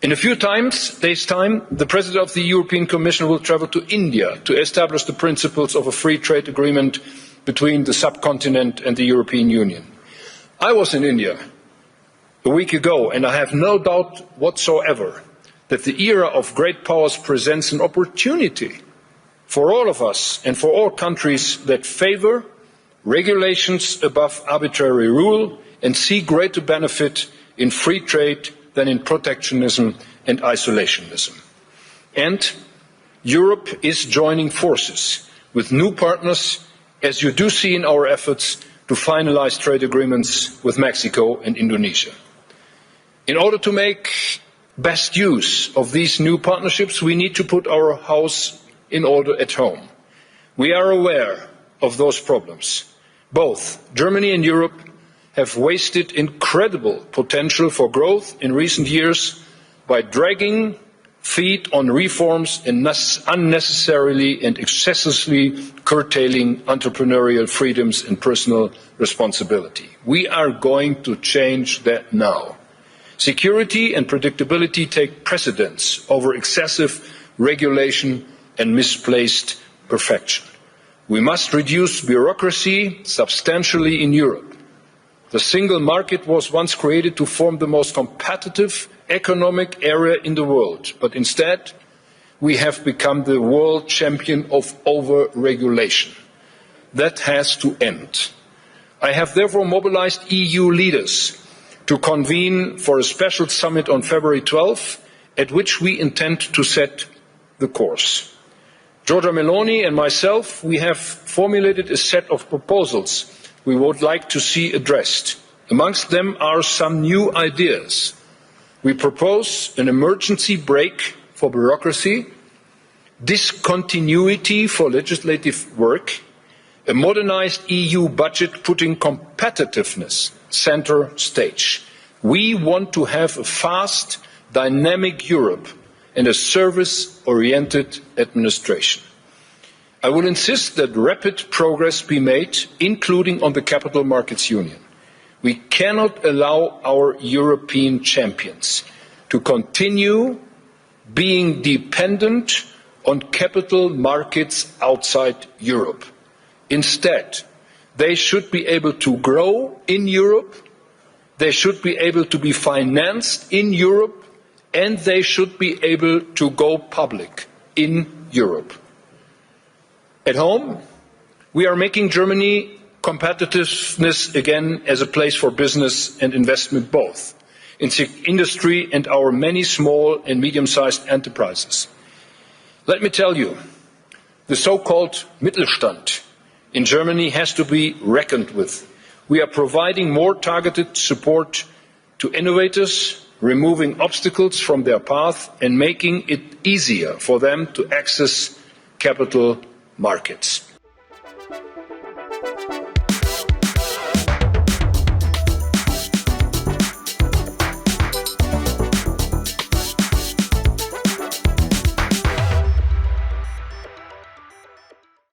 In a few days' time, the President of the European Commission will travel to India to establish the principles of a free trade agreement between the subcontinent and the European Union. I was in India a week ago, and I have no doubt whatsoever that the era of great powers presents an opportunity for all of us and for all countries that favour regulations above arbitrary rule and see greater benefit in free trade than in protectionism and isolationism. And Europe is joining forces with new partners, as you do see in our efforts to finalise trade agreements with Mexico and Indonesia. In order to make best use of these new partnerships, we need to put our house in order at home. We are aware of those problems. Both Germany and Europe have wasted incredible potential for growth in recent years by dragging feet on reforms and unnecessarily and excessively curtailing entrepreneurial freedoms and personal responsibility. We are going to change that now. Security and predictability take precedence over excessive regulation and misplaced perfection. We must reduce bureaucracy substantially in Europe. The single market was once created to form the most competitive economic area in the world, but instead we have become the world champion of over-regulation. That has to end. I have therefore mobilised EU leaders to convene for a special summit on February 12, at which we intend to set the course. Giorgia Meloni and myself, we have formulated a set of proposals we would like to see addressed. Amongst them are some new ideas. We propose an emergency brake for bureaucracy, discontinuity for legislative work, a modernised EU budget putting competitiveness centre stage. We want to have a fast, dynamic Europe and a service-oriented administration. I will insist that rapid progress be made, including on the Capital Markets Union. We cannot allow our European champions to continue being dependent on capital markets outside Europe. Instead, they should be able to grow in Europe, they should be able to be financed in Europe, and they should be able to go public in Europe. At home, we are making Germany competitiveness again as a place for business and investment both, in industry and our many small and medium-sized enterprises. Let me tell you, the so-called Mittelstand in Germany has to be reckoned with. We are providing more targeted support to innovators, removing obstacles from their path and making it easier for them to access capital markets.